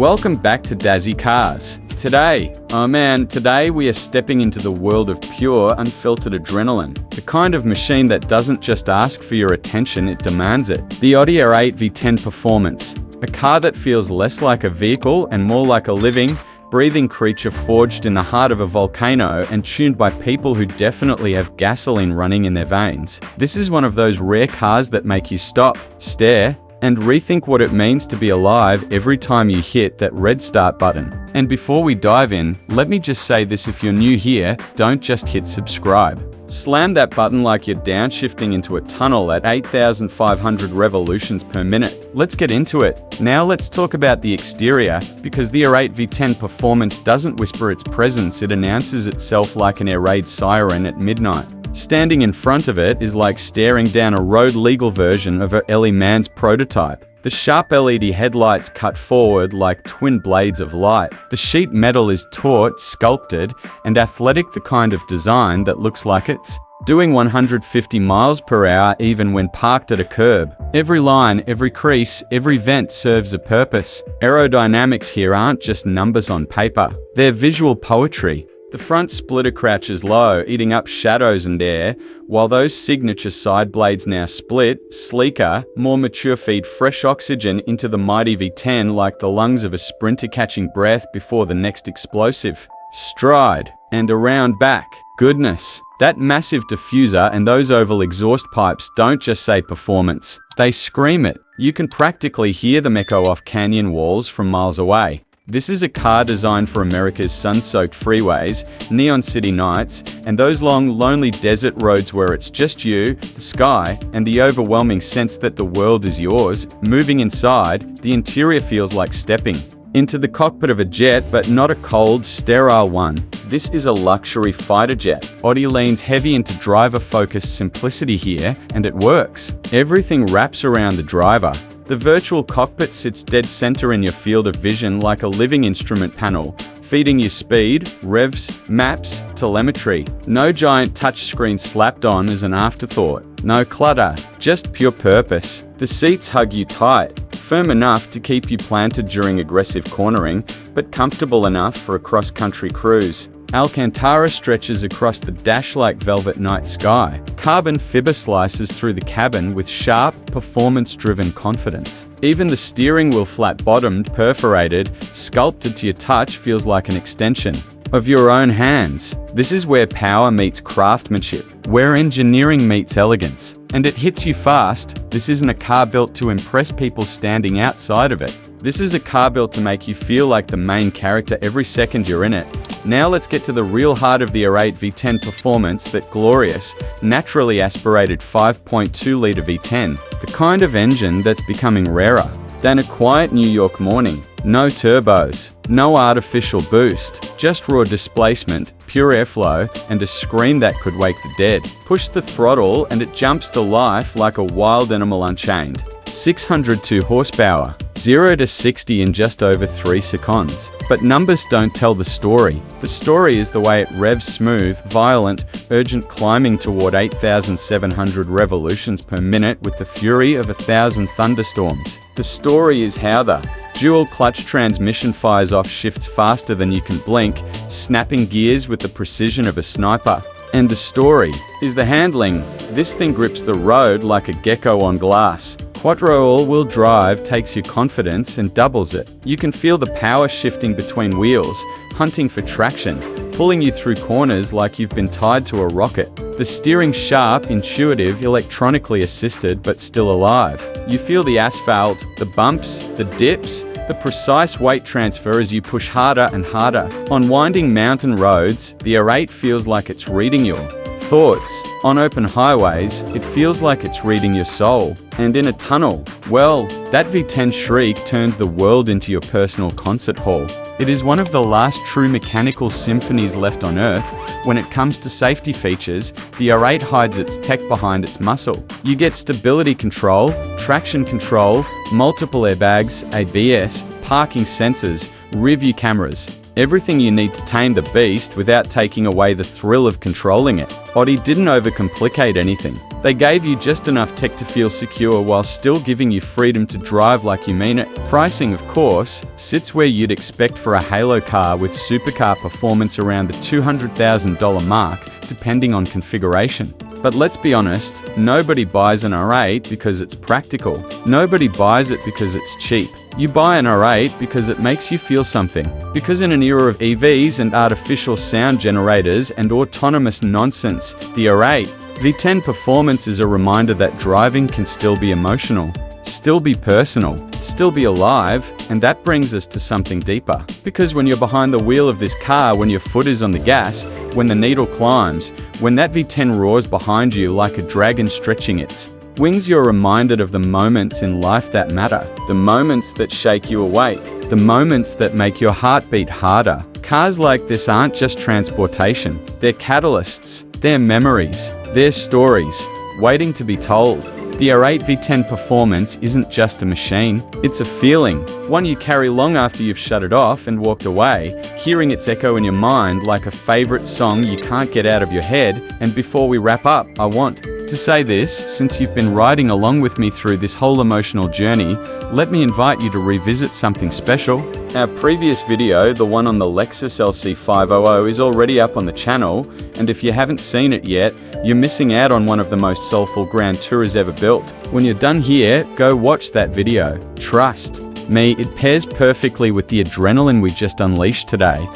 Welcome back to Dazzy Cars. Today we are stepping into the world of pure, unfiltered adrenaline. The kind of machine that doesn't just ask for your attention, it demands it. The Audi R8 V10 Performance. A car that feels less like a vehicle and more like a living, breathing creature forged in the heart of a volcano and tuned by people who definitely have gasoline running in their veins. This is one of those rare cars that make you stop, stare, and rethink what it means to be alive every time you hit that red start button. And before we dive in, let me just say this: if you're new here, don't just hit subscribe. Slam that button like you're downshifting into a tunnel at 8,500 revolutions per minute. Let's get into it. Now let's talk about the exterior, because the R8 V10 Performance doesn't whisper its presence, it announces itself like an air raid siren at midnight. Standing in front of it is like staring down a road-legal version of a Ellie Man's prototype. The sharp LED headlights cut forward like twin blades of light. The sheet metal is taut, sculpted, and athletic, the kind of design that looks like it's doing 150 miles per hour even when parked at a curb. Every line, every crease, every vent serves a purpose. Aerodynamics here aren't just numbers on paper. They're visual poetry. The front splitter crouches low, eating up shadows and air, while those signature side blades now split, sleeker, more mature, feed fresh oxygen into the mighty V10 like the lungs of a sprinter catching breath before the next explosive stride. And around back, goodness, that massive diffuser and those oval exhaust pipes don't just say performance, they scream it. You can practically hear them echo off canyon walls from miles away. This is a car designed for America's sun-soaked freeways, neon city nights, and those long, lonely desert roads where it's just you, the sky, and the overwhelming sense that the world is yours. Moving inside, the interior feels like stepping into the cockpit of a jet, but not a cold, sterile one. This is a luxury fighter jet. Audi leans heavy into driver-focused simplicity here, and it works. Everything wraps around the driver. The virtual cockpit sits dead center in your field of vision like a living instrument panel, feeding you speed, revs, maps, telemetry. No giant touchscreen slapped on as an afterthought. No clutter, just pure purpose. The seats hug you tight, firm enough to keep you planted during aggressive cornering, but comfortable enough for a cross-country cruise. Alcantara stretches across the dash like velvet night sky. Carbon fiber slices through the cabin with sharp, performance-driven confidence. Even the steering wheel, flat-bottomed, perforated, sculpted to your touch, feels like an extension of your own hands. This is where power meets craftsmanship, where engineering meets elegance. And it hits you fast. This isn't a car built to impress people standing outside of it. This is a car built to make you feel like the main character every second you're in it. Now let's get to the real heart of the R8 V10 Performance, that glorious, naturally aspirated 5.2-litre V10, the kind of engine that's becoming rarer than a quiet New York morning. No turbos, no artificial boost, just raw displacement, pure airflow, and a scream that could wake the dead. Push the throttle and it jumps to life like a wild animal unchained. 602 horsepower, 0 to 60 in just over 3 seconds. But numbers don't tell the story. The story is the way it revs, smooth, violent, urgent, climbing toward 8,700 revolutions per minute with the fury of 1,000 thunderstorms. The story is how the dual clutch transmission fires off shifts faster than you can blink, snapping gears with the precision of a sniper. And the story is the handling. This thing grips the road like a gecko on glass. Quattro all-wheel drive takes your confidence and doubles it. You can feel the power shifting between wheels, hunting for traction, pulling you through corners like you've been tied to a rocket. The steering sharp, intuitive, electronically assisted, but still alive. You feel the asphalt, the bumps, the dips, the precise weight transfer as you push harder and harder. On winding mountain roads, the R8 feels like it's reading your thoughts. On open highways, it feels like it's reading your soul. And in a tunnel, well, that V10 shriek turns the world into your personal concert hall. It is one of the last true mechanical symphonies left on Earth. When it comes to safety features, the R8 hides its tech behind its muscle. You get stability control, traction control, multiple airbags, ABS, parking sensors, rear-view cameras. Everything you need to tame the beast without taking away the thrill of controlling it. Audi didn't overcomplicate anything. They gave you just enough tech to feel secure while still giving you freedom to drive like you mean it. Pricing, of course, sits where you'd expect for a halo car with supercar performance around the $200,000 mark, depending on configuration. But let's be honest, nobody buys an R8 because it's practical. Nobody buys it because it's cheap. You buy an R8 because it makes you feel something. Because in an era of EVs and artificial sound generators and autonomous nonsense, the R8 V10 Performance is a reminder that driving can still be emotional, still be personal, still be alive, and that brings us to something deeper. Because when you're behind the wheel of this car, when your foot is on the gas, when the needle climbs, when that V10 roars behind you like a dragon stretching its wings, you're reminded of the moments in life that matter, the moments that shake you awake, the moments that make your heart beat harder. Cars like this aren't just transportation, they're catalysts, they're memories, they're stories, waiting to be told. The R8 V10 Performance isn't just a machine, it's a feeling, one you carry long after you've shut it off and walked away, hearing its echo in your mind like a favorite song you can't get out of your head. And before we wrap up, I want to say this: since you've been riding along with me through this whole emotional journey, let me invite you to revisit something special. Our previous video, the one on the Lexus LC 500, is already up on the channel, and if you haven't seen it yet, you're missing out on one of the most soulful Grand Tourers ever built. When you're done here, go watch that video. Trust me, it pairs perfectly with the adrenaline we just unleashed today.